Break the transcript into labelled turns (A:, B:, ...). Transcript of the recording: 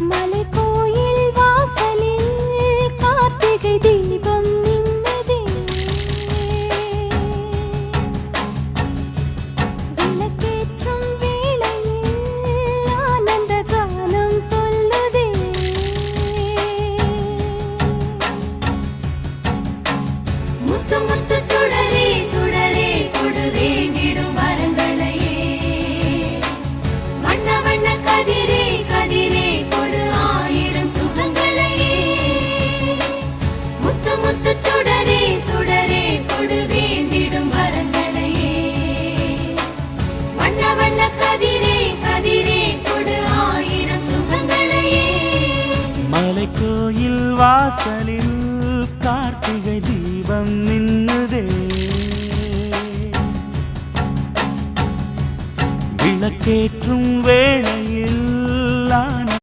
A: மலைக்கோயில் வாசலில் கார்த்திகை தீபம் மின்னுதே. விளக்கேற்றும் வேளையில் ஆனந்த கானம் சொல்லுதே. முத்து முத்து சுடரே சுடரே கொடு வேண்டிடும் வரங்களையே. வண்ண வண்ண கதிரே கதிரே கொடு ஆயிரம் சுகங்களையே. முத்து முத்து சுடரே சுடரே கொடு வேண்டிடும் வரங்களையே. வண்ண வண்ண கதிரே கதிரே கொடு ஆயிரம் சுகங்களையே.
B: மலைக்கோயில் வாசலில் கார்த்திகை தீபம் மின்னுதே. விளக்கேற்றும்